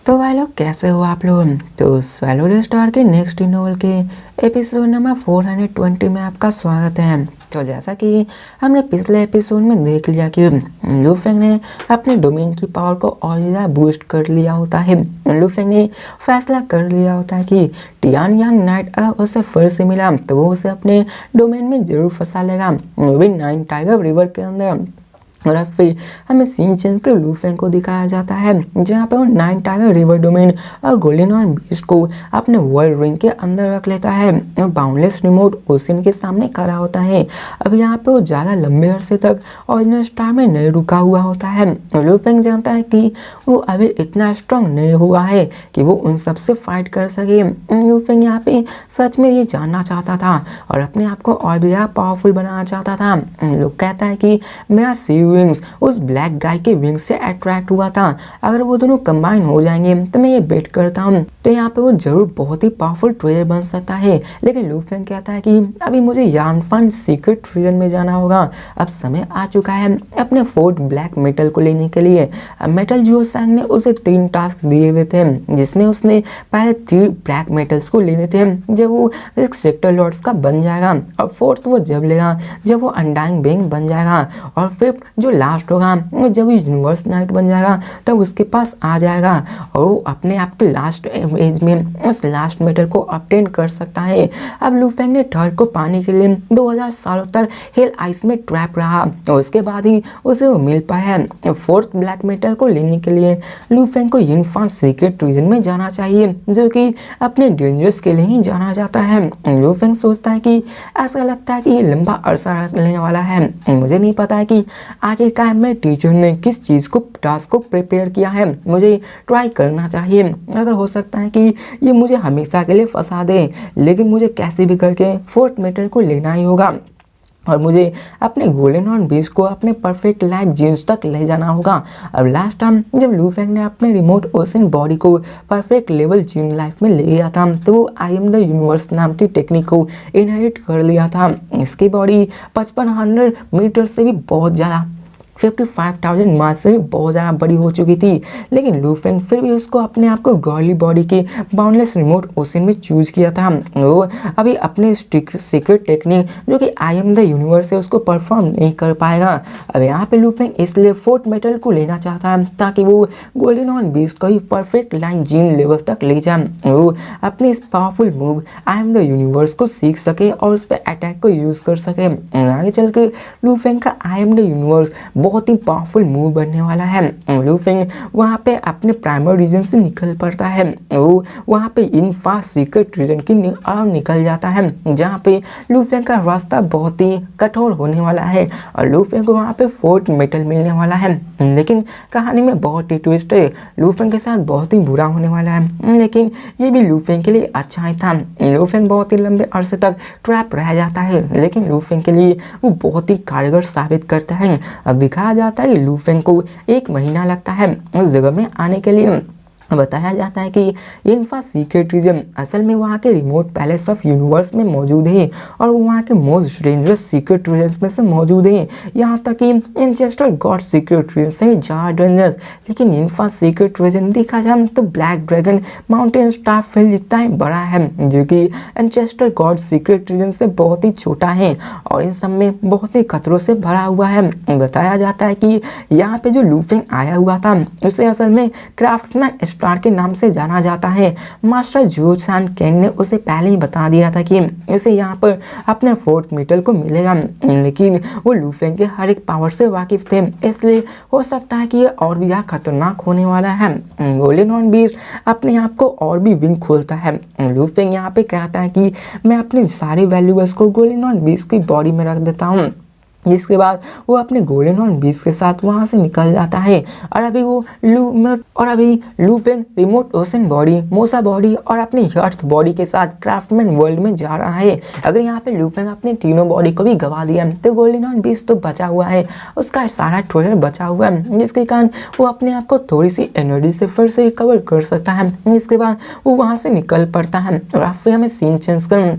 तो भाई लोग कैसे हो आप लोग। तो स्वैलो स्टार के नेक्स्ट नोवेल के एपिसोड नंबर 420 में आपका स्वागत है। तो जैसा कि हमने पिछले एपिसोड में देख लिया कि लू फेंग ने अपने डोमेन की पावर को और ज़्यादा बूस्ट कर लिया होता है। लू फेंग ने फैसला कर लिया होता है कि टियान यांग नाइट उसे फिर से मिला तो वो उसे अपने डोमेन में जरूर फंसा लेगा, वो भी 9 टाइगर रिवर के अंदर। और अब फिर हमें सीन चेंज कर लू फेंग को दिखाया जाता है जहाँ पे वो 9 टाइगर रिवर डोमेन और गोल्डन हॉर्न बीस्ट को अपने वर्ल्ड रिंग के अंदर रख लेता है और बाउंडलेस रिमोट ओशियन के सामने खड़ा होता है। अब यहाँ पे वो ज़्यादा लंबे अरसे तक ओरिजिनल स्टार में नहीं रुका हुआ होता है। लू फेंग जानता है कि वो अभी इतना स्ट्रांग नहीं हुआ है कि वो उन सबसे फाइट कर सके। लू फेंग यहाँ पे सच में ये जानना चाहता था और अपने आप को और भी ज़्यादा पावरफुल बनाना चाहता था। लोग कहता है कि मेरा सी विंग्स उस ब्लैक गाय के विंग्स से अट्रैक्ट हुआ था, अगर वो दोनों कंबाइन हो जाएंगे तो मैं ये बेट करता हूँ तो यहाँ पे वो जरूर बहुत ही पावरफुल ट्रेजर बन सकता है। लेकिन लू फेंग कहता है कि अभी मुझे यानफान सीक्रेट रीजन में जाना होगा, अब समय आ चुका है अपने फोर्थ ब्लैक मेटल को लेने के लिए। मेटल जियो सैंग ने उसे 3 टास्क दिए हुए थे जिसमें उसने पहले 3 ब्लैक मेटल्स को लेने थे जब वो सेक्टर लॉर्ड्स का बन जाएगा, और फोर्थ वो जब लेगा जब वो अनडाइंग बेंग बन जाएगा, और फिफ्थ जो लास्ट होगा जब यूनिवर्स नाइट बन जाएगा तब उसके पास आ जाएगा और वो अपने आप के लास्ट एज में उस लास्ट मेटल को ऑब्टेन कर सकता है। अब लू फेंग ने थर्ड को पाने के लिए 2000 सालों तक हेल आइस में ट्रैप रहा और उसके बाद ही उसे वो मिल पाया। फोर्थ ब्लैक मेटल को लेने के लिए लू फेंग को यूनिफॉर्म सीक्रेट रीजन में जाना चाहिए जो कि अपने डेंजर्स के लिए ही जाना जाता है। लू फेंग सोचता है कि ऐसा लगता है कि ये लंबा अरसा लेने वाला है, मुझे नहीं पता है कि आखिरकार मेरे टीचर ने किस चीज़ को टास्क को प्रिपेयर किया है, मुझे ट्राई करना चाहिए। अगर हो सकता है कि ये मुझे हमेशा के लिए फंसा दे, लेकिन मुझे कैसे भी करके फोर्थ मेटल को लेना ही होगा और मुझे अपने गोल्डन हॉर्न बीस्ट को अपने परफेक्ट लाइफ जीन्स तक ले जाना होगा। अब लास्ट टाइम जब लू फेंग ने अपने रिमोट ओशन बॉडी को परफेक्ट लेवल जीन लाइफ में ले गया था तो वो आई एम द यूनिवर्स नाम की टेक्निक को इनहेरिट कर लिया था। इसकी बॉडी 5500 मीटर से भी बहुत ज़्यादा 55,000 मास से भी बहुत ज़्यादा बड़ी हो चुकी थी, लेकिन लू फेंग फिर भी उसको अपने आप को गॉर्ली बॉडी की बाउंडलेस रिमोट ओशन में चूज किया था। वो अभी अपने सीक्रेट टेक्निक जो कि आई एम द यूनिवर्स है उसको परफॉर्म नहीं कर पाएगा। अब यहाँ पे लू फेंग इसलिए फोर्थ मेटल को लेना चाहता है ताकि वो गोल्डन हॉर्न बीस्ट को ही परफेक्ट लाइन जीन लेवल तक ले जाए, वो अपने इस powerful move I am the universe को सीख सके और उस पर अटैक को यूज कर सके। आगे चल के लू फेंग का आई एम द यूनिवर्स बहुत ही पावरफुल मूव बनने वाला है। लू फेंग वहाँ पे अपने प्राइमरी रीजन से निकल पड़ता है, वो वहाँ पे इन फास्ट सीक्रेट रीजन की निकल जाता है जहाँ पे लू फेंग का रास्ता बहुत ही कठोर होने वाला है और लू फेंग को वहाँ पे फोर्थ मेटल मिलने वाला है। लेकिन कहानी में बहुत ही ट्विस्ट है, लू फेंग के साथ बहुत ही बुरा होने वाला है, लेकिन ये भी लू फेंग के लिए अच्छा ही था। लू फेंग बहुत ही लंबे अरसे तक ट्रैप रह जाता है, लेकिन लू फेंग के लिए वो बहुत ही कारगर साबित करता है। अब दिखाया जाता है कि लू फेंग को 1 महीना लगता है उस जगह में आने के लिए। बताया जाता है कि इनफा सीक्रेट रीजन असल में वहाँ के रिमोट पैलेस ऑफ यूनिवर्स में मौजूद है और वहाँ के मोस्ट डेंजरस सीक्रेट रीजन्स में से मौजूद है, यहाँ तक कि एंसेस्टर गॉड सीक्रेट रीजन से भी ज़्यादा डेंजरस। लेकिन इनफा सीक्रेट रीजन देखा जाए तो black dragon mountain star field जितना ही बड़ा है जो कि एंसेस्टर गॉड सीक्रेट रीजन से बहुत ही छोटा है और इन सब में बहुत ही खतरों से भरा हुआ है। बताया जाता है कि यहाँ पे जो लू फेंग आया हुआ था उसे असल में क्राफ्टमैन स्टार के नाम से जाना जाता है। मास्टर जू सान केन ने उसे पहले ही बता दिया था कि उसे यहाँ पर अपने फोर्थ मेटल को मिलेगा, लेकिन वो लू फेंग के हर एक पावर से वाकिफ थे, इसलिए हो सकता है कि ये और भी ज़्यादा खतरनाक होने वाला है। गोल्डन हॉर्न बीस्ट अपने आप को और भी विंग खोलता है। लू फेंग यहाँ पे कहता है कि मैं अपने सारे वैल्यूबल्स को गोल्डन हॉर्न बीस्ट की बॉडी में रख देता हूँ, जिसके बाद वो अपने गोल्डन हॉर्न बीस्ट के साथ वहाँ से निकल जाता है। और अभी लू फेंग रिमोट ओशन बॉडी, मोसा बॉडी और अपनी अर्थ बॉडी के साथ क्राफ्टमैन वर्ल्ड में जा रहा है। अगर यहाँ पे लू फेंग अपनी तीनों बॉडी को भी गवा दिया तो गोल्डन हॉर्न बीस्ट तो बचा हुआ है, उसका सारा ट्रेजर बचा हुआ है, जिसके कारण वो अपने आप को थोड़ी सी एनर्जी से फिर से रिकवर कर सकता है। इसके बाद वो वहाँ से निकल पड़ता है और फिर हमें सीन चेंज कर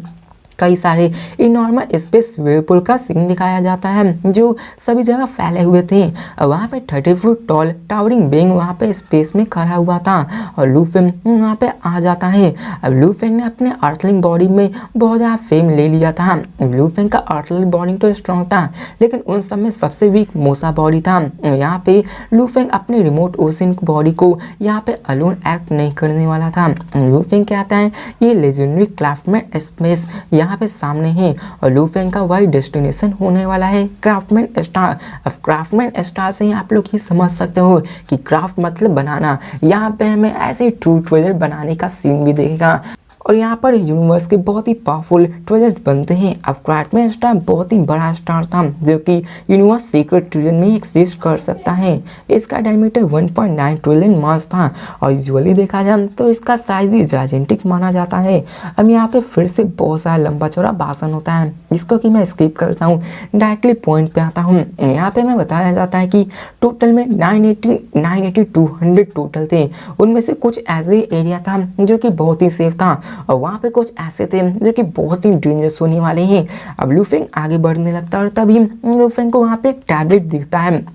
कई सारे इनॉर्मल स्पेस व्हीरपूल का सीन दिखाया जाता है जो सभी जगह फैले हुए थे। वहाँ पे 30 फुट टॉल टावरिंग बिंग वहाँ पे स्पेस में खड़ा हुआ था और लू फेंग वहाँ पे आ जाता है। अब लू फेंग ने अपने अर्थलिंग बॉडी में बहुत ज़्यादा फेम ले लिया था। लू फेंग का अर्थलिंग बॉडी तो स्ट्रॉन्ग था लेकिन उन सब में सबसे वीक मोसा बॉडी था। यहाँ पे लू फेंग अपने रिमोट ओशन बॉडी को यहाँ पे अलोन एक्ट नहीं करने वाला था। लू फेंग कहता है ये लेजेंडरी क्राफ्टमैन स्पेस यहाँ पे सामने है और लू फेंग का वही डेस्टिनेशन होने वाला है क्राफ्टमैन स्टार। अब क्राफ्टमैन स्टार से आप लोग ये समझ सकते हो कि क्राफ्ट मतलब बनाना। यहाँ पे हमें ऐसे ट्रू ट्रेजर बनाने का सीन भी देखेगा और यहाँ पर यूनिवर्स के बहुत ही पावरफुल ट्रेजर्स बनते हैं। अब क्राफ्टमैन स्टार बहुत ही बड़ा स्टार था जो कि यूनिवर्स सीक्रेट ट्रिलियन में एग्जिस्ट कर सकता है। इसका डायमीटर 1.9 ट्रिलियन मास था और यूजुअली देखा जाए तो इसका साइज भी जाइजेंटिक माना जाता है। अब यहाँ पे फिर से बहुत सारा लंबा चौड़ा भाषण होता है जिसको कि मैं स्किप करता हूँ, डायरेक्टली पॉइंट पे आता हूँ। यहाँ पे मैं बताया जाता है कि टोटल में 200 टोटल थे। उनमें से कुछ ऐसे एरिया था जो कि बहुत ही सेफ था और वहाँ पे कुछ ऐसे थे जो कि बहुत ही डेंजरस होने वाले हैं। अब लू फेंग आगे बढ़ने लगता है और तभी लू फेंग को वहाँ पे एक टैबलेट दिखता है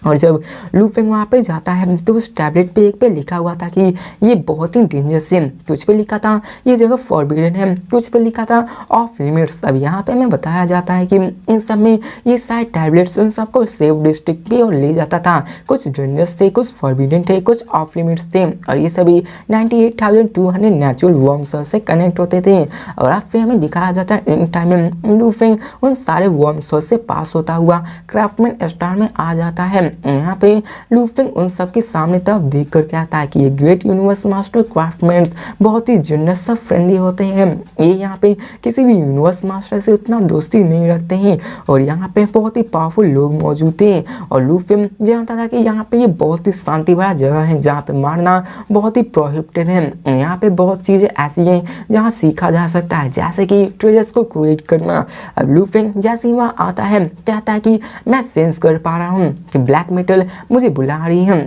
और जब लू फेंग वहाँ पे जाता है तो उस टैबलेट पे एक पे लिखा हुआ था कि ये बहुत ही डेंजरस है। कुछ पे लिखा था ये जगह फॉरबिडन है, कुछ पे लिखा था ऑफ लिमिट्स। अब यहाँ पे हमें बताया जाता है कि इन सब में ये सारे टैबलेट्स उन सबको सेफ डिस्ट्रिक्ट पे और ले जाता था। कुछ डेंजरस थे, कुछ फॉरबिडन थे, कुछ ऑफ लिमिट्स थे और ये सभी 98,200 नेचुरल वर्म सोर्स से कनेक्ट होते थे। और अब फिर हमें दिखाया जाता है इन टाइम में लू फेंग उन सारे वर्म सोर्स से पास होता हुआ क्राफ्टमैन स्टार में आ जाता है। यहाँ पे लू फेंग उन सब के सामने तरफ देख कर कहता है कि ये ग्रेट यूनिवर्स मास्टर क्राफ्टमैन्स बहुत ही जनरस सब फ्रेंडली होते हैं। ये यहाँ पे किसी भी यूनिवर्स मास्टर से उतना दोस्ती नहीं रखते हैं और यहाँ पे बहुत ही पावरफुल लोग मौजूद थे। और लू फेंग जानता था कि यहाँ पे ये बहुत ही शांति भरा जगह है जहाँ पे मारना बहुत ही प्रोहिबिटेड है। यहाँ पे बहुत चीज़ें ऐसी हैं जहाँ सीखा जा सकता है जैसे कि ट्रेजर्स को क्रिएट करना। अब लू फेंग जैसे ही वहाँ आता है कहता है कि मैं सेंस कर पा रहा हूँ कि ब्लैक मेटल मुझे बुला रही है।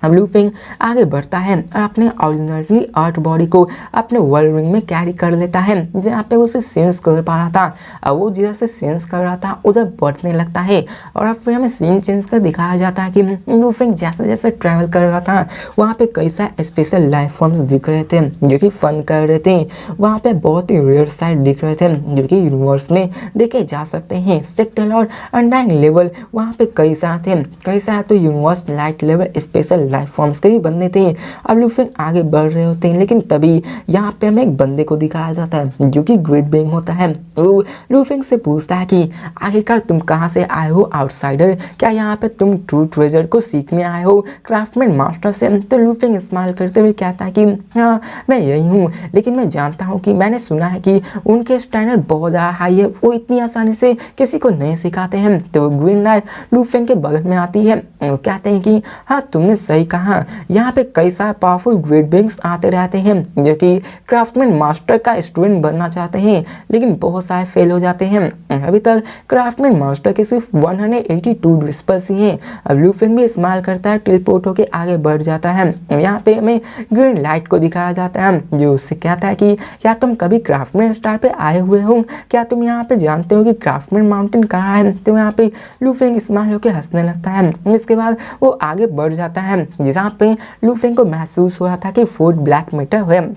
अब लू फेंग आगे बढ़ता है और अपने ओरिजिनली अर्थ बॉडी को अपने वर्ल्ड रिंग में कैरी कर लेता है जहाँ पे उसे सेंस कर पा रहा था। अब वो जिधर से सेंस कर रहा था उधर बढ़ने लगता है और अब फिर हमें सीन चेंज कर दिखाया जाता है कि लू फेंग जैसे जैसे ट्रैवल कर रहा था वहाँ पे कई सारे स्पेशल लाइफ फॉर्म्स दिख रहे थे जो कि फन कर रहे थे। वहाँ पे बहुत ही रेयर साइड दिख रहे थे जो कि यूनिवर्स में देखे जा सकते हैं। सेक्टल और अनडाइंग लेवल वहाँ पे कई सारे थे, कई सारे तो universe light level special life forms के भी बंदे थे। अब लू फेंग आगे बढ़ रहे होते हैं लेकिन तभी यहाँ पे हमें एक बंदे को दिखाया जाता है जो कि ग्रेट बिंग होता है। वो लू फेंग से पूछता है कि आखिरकार तुम कहाँ से आए हो आउटसाइडर, क्या यहाँ पे तुम ट्रू ट्रेजर को सीखने आए हो क्राफ्टमैन मास्टर से? तो लू फेंग स्माइल करते हुए कहता है कि हाँ मैं यही हूँ, लेकिन मैं जानता हूँ कि मैंने सुना है कि उनके स्टैंडर्ड बहुत ज़्यादा हाई है, वो इतनी आसानी से किसी को नहीं सिखाते हैं। तो वो ग्रीन लाइट लू फेंग के बगल में आती है। वो कहते हैं कि हाँ तुमने सही कहा, यहाँ पे कई सारे पावरफुल ग्रेट बिंग्स आते रहते हैं जो कि क्राफ्टमैन मास्टर का स्टूडेंट बनना चाहते हैं लेकिन बहुत सारे फेल हो जाते हैं। अभी तक क्राफ्टमैन मास्टर के सिर्फ 182 विस्पर्स ही हैं। अब लू फेंग भी स्माइल करता है, टेलीपोर्ट होकर आगे बढ़ जाता है। यहाँ पे हमें ग्रीन लाइट को दिखाया जाता है जो उससे कहता है कि क्या तुम कभी क्राफ्टमैन स्टार पे आए हुए हो, क्या तुम यहाँ पे जानते हो कि क्राफ्टमैन माउंटेन कहाँ है? तो यहाँ पे लू फेंग स्माइल होकर हंसने लगता है। इसके बाद वो आगे बढ़ जाता है जहाँ पे लू फेंग को महसूस हो रहा था कि फोर्ट ब्लैक मेटर है।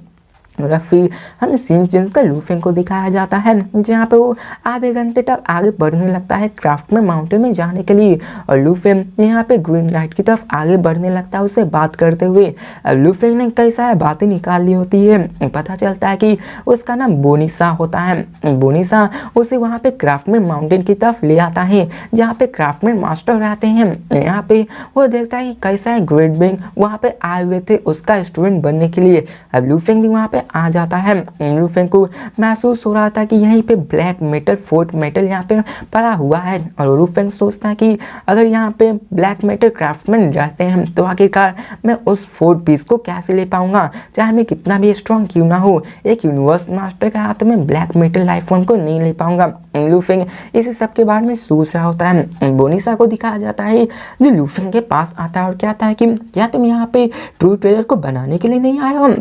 और फिर हमें सीन चेंज कर लू फेंग को दिखाया जाता है जहाँ पे वो आधे घंटे तक आगे बढ़ने लगता है क्राफ्टमैन माउंटेन में जाने के लिए। और लू फेंग यहाँ पे ग्रीन लाइट की तरफ आगे बढ़ने लगता है उससे बात करते हुए। अब लू फेंग ने कई सारी बातें निकाल ली होती है। पता चलता है कि उसका नाम बोनीसा होता है। बोनीसा उसे वहाँ पे क्राफ्टमैन माउंटेन की तरफ ले आता है जहाँ पे क्राफ्टमैन मास्टर रहते हैं। यहाँ पे वो देखता है कि कई सारे ग्रेट बिंग वहाँ पे आए हुए थे उसका स्टूडेंट बनने के लिए। अब लू फेंग भी वहाँ पे आ जाता है। लू फेंग को महसूस हो रहा था कि यहीं पे ब्लैक मेटल फोर्ट मेटल यहाँ पे पड़ा हुआ है और लू फेंग सोचता है कि अगर यहाँ पे ब्लैक मेटल क्राफ्टमैन रहते हैं तो आखिरकार मैं उस फोर्ट पीस को कैसे ले पाऊंगा, चाहे मैं कितना भी स्ट्रॉन्ग क्यों ना हो। एक यूनिवर्स मास्टर के हाथ में ब्लैक मेटल लाइफ फॉर्म को नहीं ले पाऊंगा। लू फेंग इसी सब के बारे में सोच रहा होता है। बोनीसा को दिखाया जाता है जो लू फेंग के पास आता है और कहता है कि क्या तुम यहाँ पे ट्रू ट्रेजर को बनाने के लिए नहीं आए हो?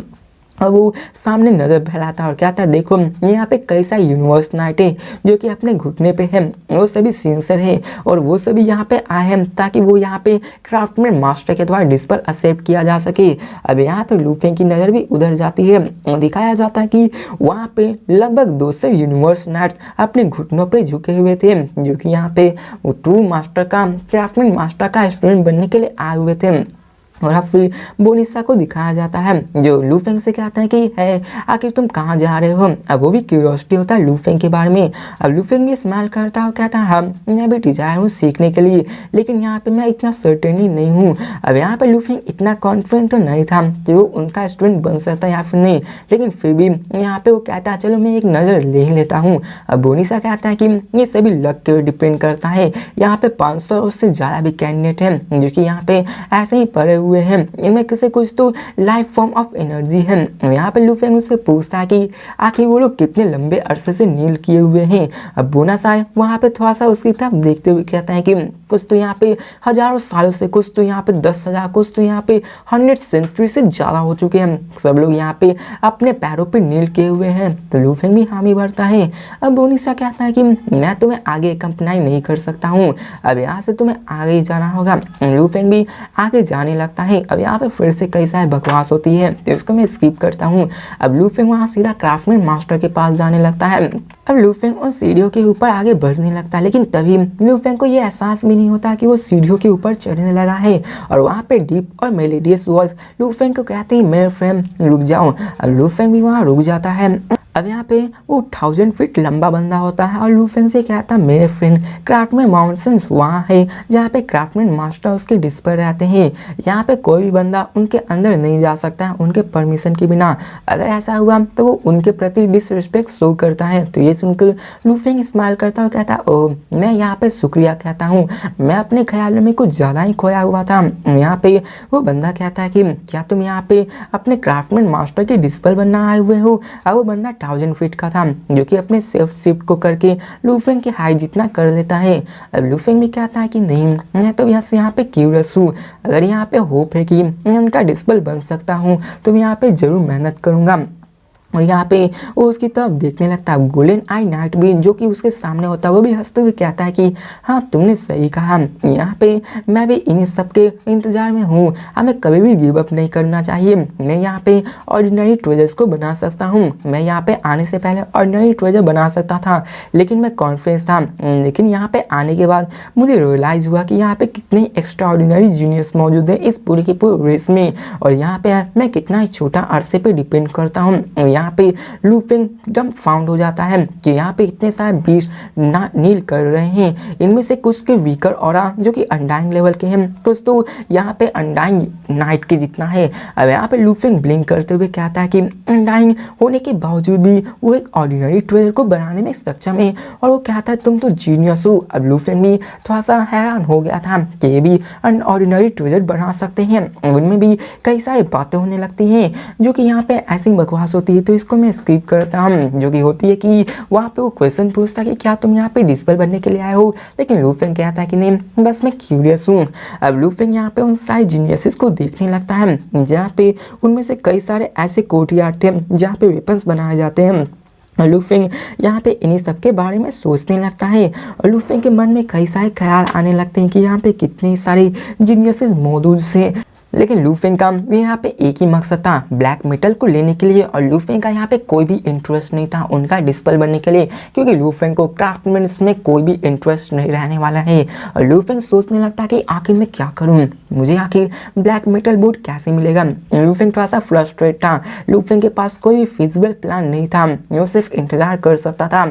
और वो सामने नज़र फैलाता है और कहता है देखो यहाँ पे कई सारे यूनिवर्स नाइट है जो कि अपने घुटने पे है, वो सभी सिंसर है और वो सभी यहाँ पे आए हैं ताकि वो यहाँ पे क्राफ्टमैन मास्टर के द्वारा डिस्पल एक्सेप्ट किया जा सके। अब यहाँ पे लूफेंग की नज़र भी उधर जाती है, दिखाया जाता है कि वहाँ पे लगभग 200 यूनिवर्स नाइट्स अपने घुटनों पे झुके हुए थे जो कि यहाँ पे वो ट्रू मास्टर का क्राफ्टमैन मास्टर का स्टूडेंट बनने के लिए आए हुए थे। और अब फिर बोनिसा को दिखाया जाता है जो लूफेंग से कहता है कि है आखिर तुम कहाँ जा रहे हो। अब वो भी क्यूरियोसिटी होता है लूफेंग के बारे में। अब लूफेंग भी स्माइल करता है और कहता है हाँ मैं भी डिजायर हूँ सीखने के लिए, लेकिन यहाँ पे मैं इतना सर्टेनली नहीं हूँ। अब यहाँ पे लूफेंग इतना कॉन्फिडेंट तो नहीं था कि वो उनका स्टूडेंट बन सकता है या फिर नहीं, लेकिन फिर भी यहाँ पे वो कहता है चलो मैं एक नज़र ले ही लेता हूँ। अब बोनिसा कहता है कि ये सभी लक के डिपेंड करता है, यहाँ पे 500 से ज़्यादा भी कैंडिडेट हैं जो कि यहाँ पे ऐसे ही पड़े हुए हैं, इनमें किसी कुछ तो लाइफ फॉर्म ऑफ एनर्जी है। यहाँ पे लूफेंग उससे पूछता है कि आखिर वो लोग कितने लंबे अरसे से नील किए हुए हैं। अब बोनासा वहाँ पे थोड़ा सा उसकी तरफ देखते हुए कहता है कि कुछ तो यहाँ पे हजारों सालों से, कुछ तो यहाँ पे 10,000, कुछ तो यहाँ पे 100 सेंचुरी से ज़्यादा हो चुके हैं, सब लोग यहाँ पे अपने पैरों पे नील किए हुए हैं। तो लूफेंग भी हामी भरता है। अब बोनिसा कहता है कि मैं तुम्हें आगे एक्म्पनाई नहीं कर सकता हूँ, अब यहाँ से तुम्हें आगे ही जाना होगा। लूफेंग भी आगे जाने लगता है। अब यहाँ पे फिर से कई सारी बकवास होती है तो इसको मैं स्किप करता हूँ। अब लूफेंग वहाँ सीधा क्राफ्टमैन मास्टर के पास जाने लगता है। अब लूफेंग उन सीढ़ियों के ऊपर आगे बढ़ने लगता है, लेकिन तभी लूफेंग को ये एहसास भी नहीं होता कि वो सीढ़ियों के ऊपर चढ़ने लगा है और वहाँ पे डीप और मेलेडियस वॉइस लूफेंग को कहती है मेरे फ्रेंड रुक जाओ। अब लूफेंग भी वहाँ रुक जाता है। अब यहाँ पे वो 1000 फीट लंबा बंदा होता है और लूफेंग से कहता है मेरे फ्रेंड क्राफ्टमैन माउंटेन्स वहाँ है जहाँ पे क्राफ्टमैन मास्टर उसके डिस्पर रहते हैं, यहाँ पे कोई भी बंदा उनके अंदर नहीं जा सकता है उनके परमिशन के बिना, अगर ऐसा हुआ तो वो उनके प्रति डिसरिस्पेक्ट शो करता है। तो ये सुनकर लूफेंग स्माइल करता है और कहता है ओह मैं यहाँ पे शुक्रिया कहता हूँ, मैं अपने ख्याल में कुछ ज़्यादा ही खोया हुआ था। यहाँ पे वो बंदा कहता है कि क्या तुम यहाँ पे अपने क्राफ्टमैन मास्टर के डिस्पर बनना आए हुए हो। अब वो बंदा 1000 फीट का था जो कि अपने सेल्फ शिफ्ट को करके लूफेंग की हाइट जितना कर लेता है। अब लूफेंग भी कहता है कि नहीं मैं तो यहाँ पे क्यूरियस हूँ, अगर यहाँ पे होप है कि मैं उनका डिस्पल बन सकता हूँ तो मैं यहाँ पे जरूर मेहनत करूँगा। और यहाँ पे वो उसकी तरफ देखने लगता है। गोल्डन आई नाइट भी जो कि उसके सामने होता है वो भी हंसते हुए कहता है कि हाँ तुमने सही कहा, यहाँ पे मैं भी इन सब के इंतज़ार में हूँ, हमें कभी भी गिव अप नहीं करना चाहिए। मैं यहाँ पे ऑर्डिनरी ट्रेजर्स को बना सकता हूँ, मैं यहाँ पे आने से पहले ऑर्डिनरी ट्रेजर बना सकता था लेकिन मैं कॉन्फिडेंस था, लेकिन यहाँ पे आने के बाद मुझे रियलाइज़ हुआ कि यहाँ पे कितने एक्स्ट्रा ऑर्डिनरी जीनियस मौजूद है इस पूरी की पूरी रेस में, और यहाँ पे मैं कितना ही छोटा अरसे पे डिपेंड करता हूँ। यहाँ पे लूफेंग एकदम फाउंड हो जाता है कि यहाँ पे इतने सारे बीस्ट नील कर रहे हैं, इनमें से कुछ के वीकर ऑरा जो कि अनडाइंग लेवल के हैं, कुछ तो यहाँ पे अनडाइंग नाइट के जितना है। अब यहाँ पे लूफेंग ब्लिंक करते हुए कहता है कि अनडाइंग होने के बावजूद भी वो एक ऑर्डिनरी ट्रेजर को बनाने में सक्षम है, और वो कहता है तुम तो जीनियस हो। अब लूफेंग भी थोड़ा सा हैरान हो गया था कि ये भी अनऑर्डिनरी ट्रेजर बना सकते हैं, उनमें भी कई सारी बातें होने लगती हैं जो कि यहाँ पे ऐसी बकवास होती है। तो इसको मैं स्किप करता हूँ, जो कि होती है कि वहाँ पे वो क्वेश्चन पूछता है कि क्या तुम यहाँ पे डिस्पल बनने के लिए आए हो, लेकिन लूफेंग कहता है कि नहीं बस मैं क्यूरियस हूँ। अब लूफेंग यहाँ पे उन सारे जीनियसेस को देखने लगता है जहाँ पे उनमें से कई सारे ऐसे कोर्टयार्ड थे जहाँ पे वेपन्स बनाए जाते हैं। लूफेंग यहाँ पे इन्हीं सब के बारे में सोचने लगता है और लूफेंग के मन में कई सारे ख्याल आने लगते हैं कि यहाँ पे कितने सारे जीनियसेस मौजूद हैं, लेकिन लूफेंग का यहाँ पे एक ही मकसद था ब्लैक मेटल को लेने के लिए, और लूफेंग का यहाँ पे कोई भी इंटरेस्ट नहीं था उनका डिस्पल बनने के लिए, क्योंकि लूफेंग को क्राफ्टमैन में कोई भी इंटरेस्ट नहीं रहने वाला है। और लूफेंग सोचने लगता कि आखिर मैं क्या करूँ, मुझे आखिर ब्लैक मेटल बोर्ड कैसे मिलेगा। लूफेंग थोड़ा सा फ्रस्ट्रेट था, लूफेंग के पास कोई भी फिजिबल प्लान नहीं था, वो सिर्फ इंतजार कर सकता था।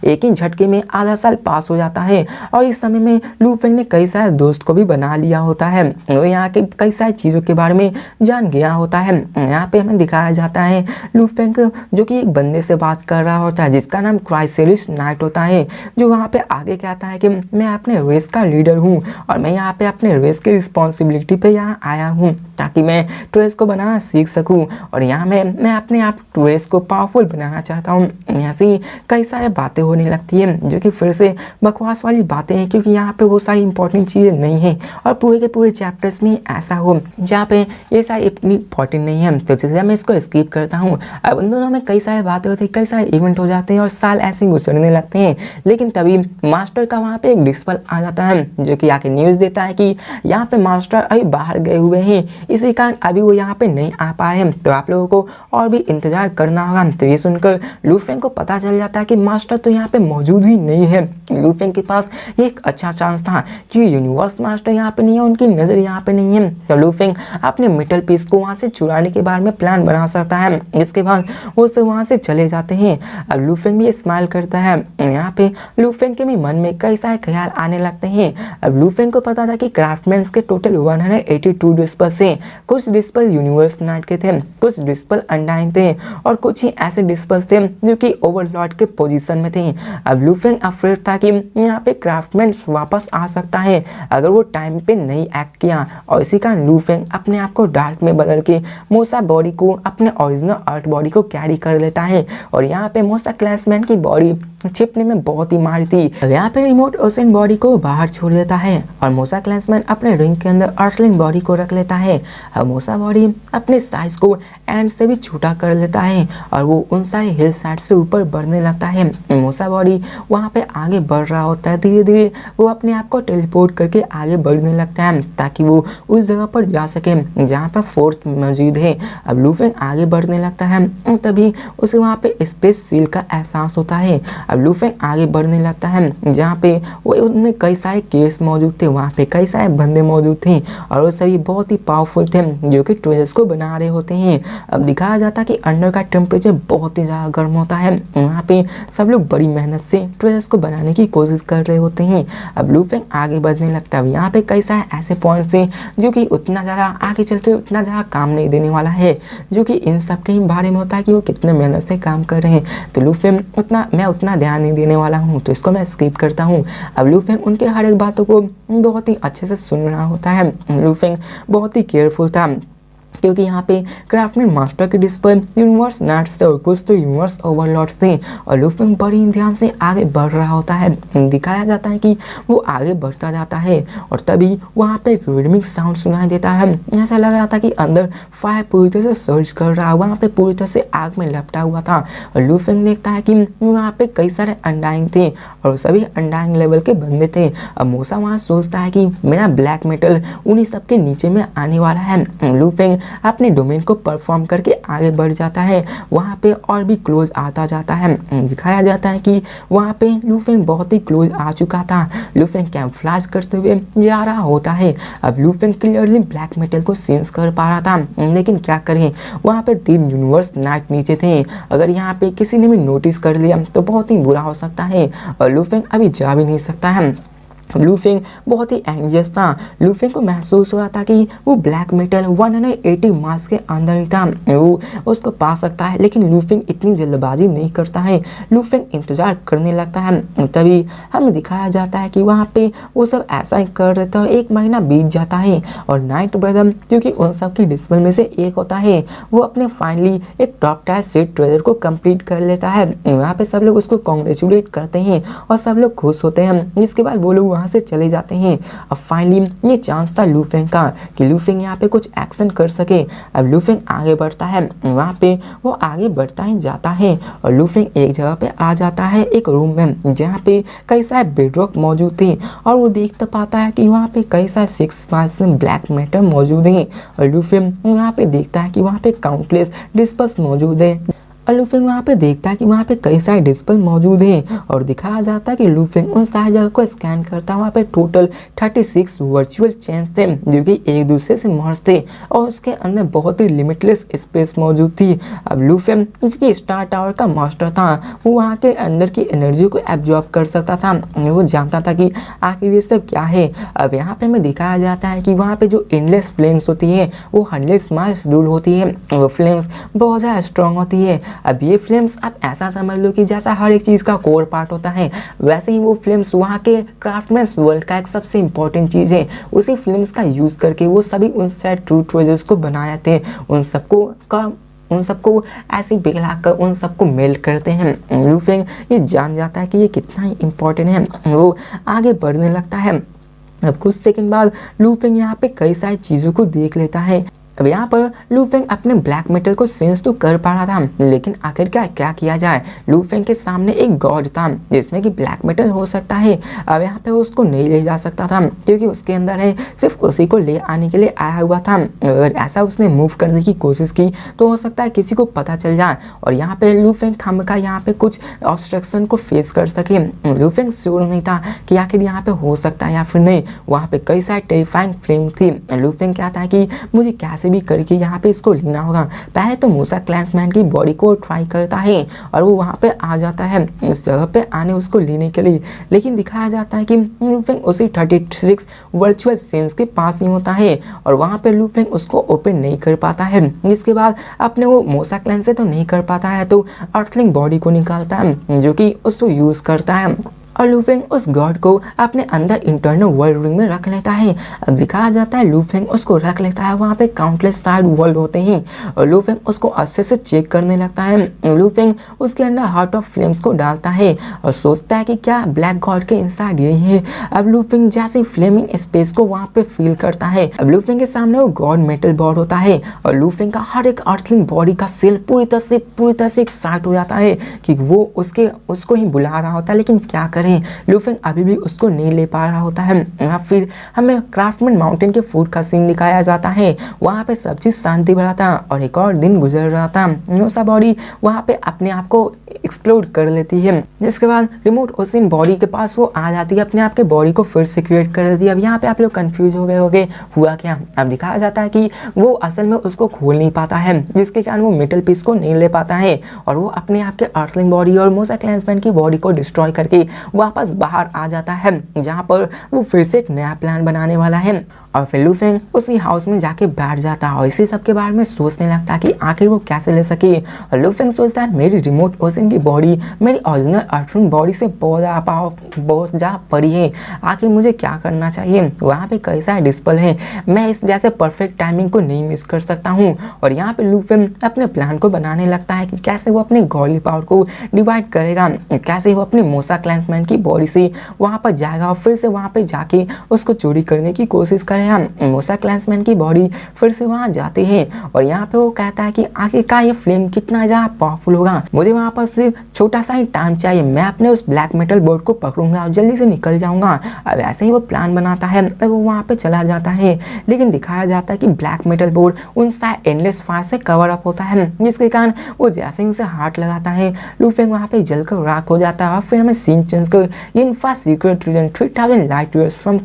एक ही झटके में आधा साल पास हो जाता है और इस समय में लूफेंग ने कई सारे दोस्त को भी बना लिया होता है, वो यहाँ के कई चीज़ों के बारे में जान गया होता है। यहाँ पे हमें दिखाया जाता है लूफेंग जो कि एक बंदे से बात कर रहा होता है जिसका नाम क्राइसेलिस नाइट होता है, जो वहाँ पे आगे कहता है कि मैं अपने रेस का लीडर हूँ और मैं यहाँ पे अपने रेस की रिस्पॉन्सिबिलिटी पे यहाँ आया हूँ ताकि मैं ट्रेस को बनाना सीख सकूँ, और यहाँ मैं अपने आप ट्रेस को पावरफुल बनाना चाहता हूँ। यहाँ से कई सारे बातें होने लगती है जो कि फिर से बकवास वाली बातें हैं, क्योंकि यहाँ पे वो सारी इंपॉर्टेंट चीज़ें नहीं हैं और पूरे के पूरे चैप्टर्स में ऐसा हो को, जहाँ पे ये सारी इतनी इंपॉर्टेंट नहीं है, तो इसलिए मैं इसको स्किप करता हूँ। अब उन दोनों में कई सारी बातें होती हैं, कई सारे इवेंट हो जाते हैं और साल ऐसे ही गुजरने लगते हैं। लेकिन तभी मास्टर का वहाँ पे एक डिस्पल आ जाता है जो कि आके न्यूज़ देता है कि यहाँ पे मास्टर अभी बाहर गए हुए हैं, इसी कारण अभी वो यहाँ पे नहीं आ पा रहे हैं, तो आप लोगों को और भी इंतजार करना होगा। तो ये सुनकर लूफेंग को पता चल जाता है कि मास्टर तो यहाँ पे मौजूद ही नहीं है। लूफेंग के पास ये एक अच्छा चांस था कि यूनिवर्स मास्टर यहाँ पे नहीं है, उनकी नज़र यहाँ पे नहीं है, तो लूफेंग अपने मेटल पीस को वहाँ से चुराने के बारे में प्लान बना सकता है। इसके बाद वो सब वहाँ से चले जाते हैं। अब लूफेंग भी स्माइल करता है। यहाँ पे लूफेंग के भी मन में कई सारे ख्याल आने लगते हैं। अब लूफेंग को पता था कि क्राफ्टमैन्स के टोटल 182 डिस्पल से कुछ डिस्पल यूनिवर्स नाइट के थे, कुछ डिस्पल अनडाइन थे और कुछ ही ऐसे डिस्पल्स थे जो कि ओवरलॉर्ड के पोजीशन में थे। अब लूफेंग अफ्रेड था कि यहाँ पे क्राफ्टमैन्स वापस आ सकता है अगर वो टाइम पे नहीं एक्ट किया, और इसी का लूफेंग अपने आप को डार्क में बदल के मोसा बॉडी को, अपने ओरिजिनल अर्थ बॉडी को कैरी कर लेता है। और यहाँ पे मोसा क्लासमैन की बॉडी छिपने में बहुत ही मारी थी। अब यहाँ पे रिमोट ओशन बॉडी को बाहर छोड़ देता है और मोसा क्लासमैन अपने रिंग के अंदर अर्थलिंग बॉडी को रख लेता है। अब मोसा बॉडी अपने साइज को एंड से भी छोटा कर लेता है और वो उन सारे हिल साइड से ऊपर बढ़ने लगता है। मोसा बॉडी वहाँ पे आगे बढ़ रहा होता है, धीरे धीरे वो अपने आप को टेलीपोर्ट करके आगे बढ़ने लगता है ताकि वो उस जगह पर जा सके जहाँ पर फोर्थ मौजूद है। अब लूफेंग आगे बढ़ने लगता है, तभी उसे वहाँ पे स्पेस सील का एहसास होता है। अब लूफेंग आगे बढ़ने लगता है जहाँ पे वो उनमें कई सारे केस मौजूद थे, वहाँ पे कई सारे बंदे मौजूद थे और वो सभी बहुत ही पावरफुल थे जो कि ट्रेजर्स को बना रहे होते हैं। अब दिखाया जाता है कि अंडर का टेम्परेचर बहुत ही ज़्यादा गर्म होता है, वहाँ पे सब लोग बड़ी मेहनत से ट्रेजर्स को बनाने की कोशिश कर रहे होते हैं। अब लूफेंग आगे बढ़ने लगता है, यहाँ पे कई सारे ऐसे पॉइंट्स हैं जो कि उतना ज़्यादा आगे चल के उतना ज़्यादा काम नहीं देने वाला है, जो कि इन सब के बारे में होता है कि वो कितने मेहनत से काम कर रहे हैं। तो लूफेंग मैं उतना ध्यान नहीं देने वाला हूँ, तो इसको मैं स्किप करता हूँ। अब लूफेंग उनके हर एक बातों को बहुत ही अच्छे से सुन रहा होता है। लूफेंग बहुत ही केयरफुल था क्योंकि यहाँ पे क्राफ्टमैन मास्टर के डिस्पल यूनिवर्स नाइट्स थे और कुछ तो यूनिवर्स ओवरलॉर्ड्स थे और लूफेंग बड़ी ध्यान से आगे बढ़ रहा होता है। दिखाया जाता है कि वो आगे बढ़ता जाता है और तभी वहाँ पे एक रिडमिंग साउंड सुनाई देता है। ऐसा लग रहा था कि अंदर फायर पूरी तरह से सर्च कर रहा है, वहाँ पे पूरी तरह से आग में लपटा हुआ था। और लूफेंग देखता है कि वहाँ पे कई सारे अनडाइंग थे और सभी अनडाइंग लेवल के बंदे थे। अब मोसा वहाँ सोचता है कि मेरा ब्लैक मेटल उन्हीं सब के नीचे में आने वाला है। लूफेंग अपने डोमेन को परफॉर्म करके आगे बढ़ जाता है, वहाँ पे और भी क्लोज आता जाता है। दिखाया जाता है कि वहाँ पे लूफेंग बहुत ही क्लोज आ चुका था। लूफेंग कैमफ्लेज करते हुए जा रहा होता है। अब लूफेंग क्लियरली ब्लैक मेटल को सेंस कर पा रहा था, लेकिन क्या करें, वहाँ पे 3 यूनिवर्स नाइट नीचे थे। अगर यहाँ पे किसी ने भी नोटिस कर लिया तो बहुत ही बुरा हो सकता है और लूफेंग अभी जा भी नहीं सकता है। लूफेंग बहुत ही एंग्जियस था। लूफेंग को महसूस हो रहा था कि वो ब्लैक मेटल 180 मास के अंदर ही था, वो उसको पा सकता है, लेकिन लूफेंग इतनी जल्दबाजी नहीं करता है। लूफेंग इंतजार करने लगता है। तभी हमें दिखाया जाता है कि वहाँ पे वो सब ऐसा ही कर रहे थे। 1 महीना बीत जाता है और नाइट ब्रदर क्योंकि उन सब की डिस्पल में से एक होता है, वो अपने फाइनली एक टॉप टायर सेट ट्रेजर को कंप्लीट कर लेता है। वहाँ पे सब लोग उसको कॉन्ग्रेचुलेट करते हैं और सब लोग खुश होते हैं, जिसके बाद वो लोग वहाँ से चले जाते हैं। अब फाइनली ये चांस था लूफेंग का कि लूफेंग यहाँ पे कुछ एक्शन कर सके। अब लूफेंग आगे बढ़ता है, वहाँ पे वो आगे बढ़ता ही जाता है और लूफेंग एक जगह पे आ जाता है, एक रूम में जहाँ पे कई सारे बेडरॉक मौजूद थे और वो देख पाता है कि वहाँ पे कई सारे 6 मास ब्लैक मैटर मौजूद हैं और लूफेंग वहाँ पे देखता है कि वहाँ पे काउंटलेस डिस्पर्स मौजूद है और लूफेंग वहाँ पे देखता है कि वहाँ पे कई सारे डिस्पल मौजूद हैं और दिखाया जाता है कि लूफेंग उन सारी जगह को स्कैन करता है। वहाँ पे टोटल 36 वर्चुअल चेन्स थे जो कि एक दूसरे से मर्ज थे और उसके अंदर बहुत ही लिमिटलेस स्पेस मौजूद थी। अब लूफेंग जो स्टार टावर का मास्टर था, वो वहाँ के अंदर की एनर्जी को एब्जॉर्ब कर सकता था। वो जानता था कि आखिर ये सब क्या है। अब यहाँ पे हमें दिखाया जाता है कि वहाँ पे जो एंडलेस फ्लेम्स होती है वो 100 मास दूर होती है। वो फ्लेम्स बहुत ज़्यादा स्ट्रॉन्ग होती है। अब ये फ्लेम्स आप ऐसा समझ लो कि जैसा हर एक चीज़ का कोर पार्ट होता है, वैसे ही वो फ्लेम्स वहाँ के क्राफ्टमैन्स वर्ल्ड का एक सबसे इंपॉर्टेंट चीज़ है। उसी फ्लेम्स का यूज़ करके वो सभी उन सेट ट्रू ट्रेजर्स को बनाए थे, उन सबको ऐसे पिघलाकर उन सबको मेल्ट करते हैं। लूफेंग ये जान जाता है कि ये कितना ही इम्पोर्टेंट है, वो आगे बढ़ने लगता है। अब कुछ सेकंड बाद लू फेंग यहाँ पे कई सारी चीज़ों को देख लेता है। अब यहाँ पर लू फेंग अपने ब्लैक मेटल को सेंस तो कर पा रहा था, लेकिन आखिर क्या किया जाए। लू फेंग के सामने एक गॉड था जिसमें कि ब्लैक मेटल हो सकता है। अब यहाँ पे उसको नहीं ले जा सकता था क्योंकि उसके अंदर है सिर्फ उसी को ले आने के लिए आया हुआ था। अगर ऐसा उसने मूव करने की कोशिश की तो हो सकता है किसी को पता चल जाए और यहाँ पे लू फेंग खामखा यहाँ पे कुछ ऑब्स्ट्रक्शन को फेस कर सके। लू फेंग श्योर नहीं था कि आखिर यहाँ पे हो सकता है या फिर नहीं। वहाँ पे कई सारी टेरिफाइंग फ्लेम थी। लू फेंग कहता है कि मुझे कैसे भी करके यहाँ पे इसको लेना होगा। पहले तो मूसा क्लैंसमैन की बॉडी को ट्राई करता है और वो वहाँ पे आ जाता है उस जगह पे आने उसको लेने के लिए, लेकिन दिखाया जाता है कि लू फेंग उसी 36 वर्चुअल सेंस के पास नहीं होता है और वहाँ पे लू फेंग उसको ओपन नहीं कर पाता है। जिसके बाद अपने वो मूसा क्लैन से तो नहीं कर पाता है तो अर्थलिंग बॉडी को निकालता है जो कि उसको यूज करता है और लू फेंग उस गॉड को अपने अंदर इंटरनल वर्ल्ड रिंग में रख लेता है। अब दिखाया जाता है लू फेंग उसको रख लेता है। वहाँ पे काउंटलेस साइड वर्ल्ड होते हैं और लू फेंग उसको अच्छे से चेक करने लगता है। लू फेंग उसके अंदर हार्ट ऑफ फ्लेम्स को डालता है और सोचता है कि क्या ब्लैक गॉड के इनसाइड यही है। अब लू फेंग जैसे फ्लेमिंग स्पेस को वहाँ पे फील करता है। अब लू फेंग के सामने वो गॉड मेटल बॉड होता है और लू फेंग का हर एक अर्थलिंग बॉडी का सेल पूरी तरह से एक्साइट हो जाता है कि वो उसको ही बुला रहा होता है, लेकिन क्या करे लू फेंग अभी भी उसको नहीं ले पा रहा होता है। फिर हमें क्राफ्टमैन माउंटेन के फूड का सीन दिखाया जाता है। वहाँ पे सब चीज शांति भरा था और एक और दिन गुजर रहा था। मूसा बॉडी वहाँ पे अपने आप को एक्सप्लोड कर लेती है, जिसके बाद रिमोट ओसिन बॉडी के पास वो आ जाती है, अपने आप के बॉडी को फिर से क्रिएट कर देती है। अब यहाँ पे आप लोग कंफ्यूज हो गए हुआ क्या। अब दिखाया जाता है कि वो असल में उसको खोल नहीं पाता है, जिसके कारण वो मेटल पीस को नहीं ले पाता है और वो अपने आप के अर्थलिंग बॉडी और मूसा क्लैंसमैन की बॉडी को डिस्ट्रॉय करके वापस बाहर आ जाता है, जहाँ पर वो फिर से एक नया प्लान बनाने वाला है। और फिर लू फेंग उसी हाउस में जाके बैठ जाता है और इसी सब के बारे में सोचने लगता है कि आखिर वो कैसे ले सके। और लू फेंग सोचता है मेरी रिमोट ओसिन की बॉडी मेरी ओरिजिनल अर्थलिंग बॉडी से बहुत ज़्यादा पड़ी है, आखिर मुझे क्या करना चाहिए। वहाँ पे कई सारे डिस्पल हैं, मैं इस जैसे परफेक्ट टाइमिंग को नहीं मिस कर सकता हूँ। और यहाँ पे लू फेंग अपने प्लान को बनाने लगता है कि कैसे वो अपने गॉडली पावर को डिवाइड करेगा, कैसे वो अपने मूसा क्लैंसमैन की बॉडी से वहाँ पर जाएगा और फिर से वहाँ पे जाके उसको चोरी करने की कोशिश करेगा। मूसा क्लैंसमैन की बॉडी फिर से वहाँ जाते हैं और यहाँ पे वो कहता है कि आखिरकार ये फ्लेम कितना ज़्यादा पावरफुल होगा, मुझे वहाँ पर सिर्फ छोटा सा ही टाइम चाहिए, मैं अपने उस ब्लैक मेटल बोर्ड को पकड़ूंगा और जल्दी से निकल जाऊंगा। अब ऐसे ही वो प्लान बनाता है और वो वहाँ पे चला जाता है, लेकिन दिखाया जाता है कि ब्लैक मेटल बोर्ड उन सारे एंडलेस फायर से कवर अप होता है, जिसके कारण वो जैसे ही उसे हाथ लगाता है लू फेंग वहाँ पे जलकर राख हो जाता है। और फिर हमें सीन चेंज कर इनफा secret region 3000 light years from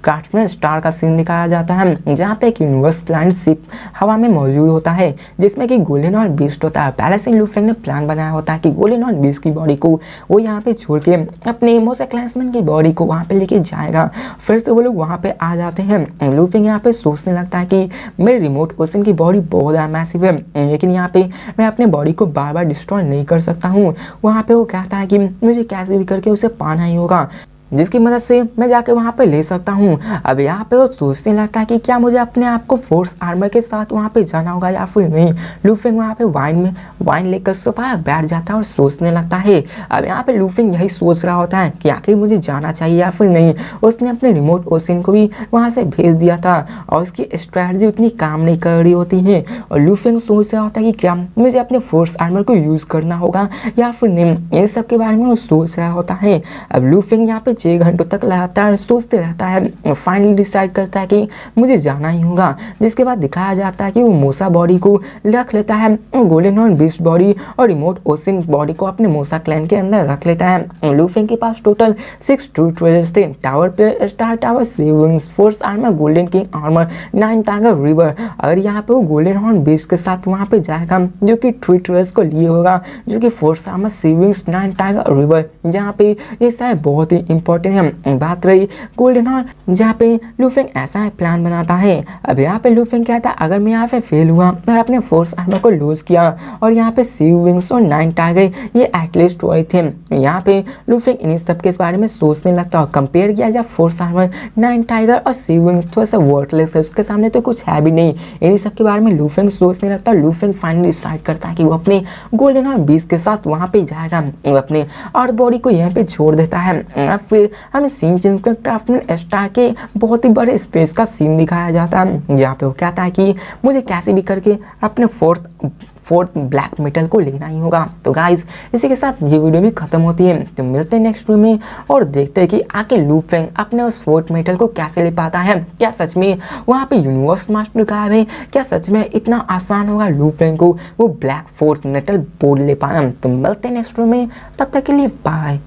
craftsman star का सीन दिखाया जाता है, जहाँ पे एक यूनिवर्स प्लानट शिप हवा में मौजूद होता है, जिसमें कि गोल्डन और बीस्ट होता है। पहले से लू फेंग ने प्लान बनाया होता है कि गोल्डन और बीस्ट की बॉडी को वो यहाँ पे छोड़ के अपने मूसा क्लैंसमैन की बॉडी को वहाँ पे लेके जाएगा। फिर से वो लोग वहाँ पे आ जाते हैं। लू फेंग यहाँ पे सोचने लगता है कि मेरी रिमोट ओसिन की बॉडी बहुत ज़्यादा मैसिव है, लेकिन यहाँ पे मैं अपने बॉडी को बार बार डिस्ट्रॉय नहीं कर सकता हूँ। वहाँ पे वो कहता है कि मुझे कैसे भी करके उसे पाना ही होगा, जिसकी मदद से मैं जाके वहाँ पे ले सकता हूँ। अब यहाँ पे वो सोचने लगता है कि क्या मुझे अपने आप को फोर्स आर्मर के साथ वहाँ पे जाना होगा या फिर नहीं। लू फेंग वहाँ पे वाइन लेकर सोफा बैठ जाता है और सोचने लगता है। अब यहाँ पे लू फेंग यही सोच रहा होता है कि आखिर मुझे जाना चाहिए या फिर नहीं। उसने अपने रिमोट ओसिन को भी वहाँ से भेज दिया था और उसकी स्ट्रैटेजी उतनी काम नहीं कर रही होती है और लू फेंग सोच रहा होता है कि क्या मुझे अपने फोर्स आर्मर को यूज़ करना होगा या फिर नहीं। ये सब के बारे में वो सोच रहा होता है। अब लू फेंग यहाँ पे 6 घंटों तक लगातार सोचते रहता है, फाइनली डिसाइड करता है कि मुझे जाना ही होगा। जिसके बाद दिखाया जाता है कि वो मूसा बॉडी को रख लेता है, गोल्डन और बीस्ट बॉडी और रिमोट ओसिन बॉडी को अपने मूसा क्लैन के अंदर रख लेता है। लू फेंग के पास टोटल 6 ट्रू ट्रेजर्स थे, टावर पे star tower, savings, force armour, golden king armour, 9 tiger river. अगर यहाँ पे वो गोल्डन हॉर्न बीस्ट के साथ वहाँ पे जाएगा जो कि 3 ट्रेजर्स को लिए होगा, जो कि force armour, savings, 9 tiger river, जहाँ पे ये सारे बहुत ही इंपॉर्टेंट है। बात रही गोल्डन हॉर्न, जहाँ पे लू फेंग ऐसा प्लान बनाता है। अब यहाँ पे लू फेंग कहता है अगर मैं यहाँ पे फेल हुआ और अपने फोर्स आर्मर को लूज किया और यहाँ पे सी विंग्स और 9 टाइगर ये एटलीस्ट हुए थे। यहाँ पे लू फेंग इन सब के बारे में सोचने लगता है। कंपेयर किया जाए फोर्स आर्मर, 9 टाइगर और सी विंग्स थोड़ा सा वर्टलेस है, उसके सामने तो कुछ है भी नहीं। इन सब के बारे में लू फेंग सोचने लगता है। लू फेंग फाइनली डिसाइड करता है कि वो अपने गोल्डन हॉर्न बीस्ट के साथ वहाँ पे जाएगा, वो अपने अर्थ बॉडी को यहाँ पे छोड़ देता है। फिर फिर हमें सीन चेंज कर क्राफ्टमैन स्टार के बहुत ही बड़े स्पेस का सीन दिखाया जाता है, जहाँ पे वो कहता है कि मुझे कैसे भी करके अपने फोर्थ ब्लैक मेटल को लेना ही होगा। तो गाइज इसी के साथ ये वीडियो भी खत्म होती है। तो मिलते हैं नेक्स्ट वीडियो में और देखते हैं कि आके लू फेंग अपने उस फोर्थ मेटल को कैसे ले पाता है। क्या सच में वहाँ पे यूनिवर्स मास्टर गायब है? क्या सच में इतना आसान होगा लू फेंग को वो ब्लैक फोर्थ मेटल बोर्ड ले पाना? तो मिलते हैं नेक्स्ट वीडियो में, तब तक के लिए बाय।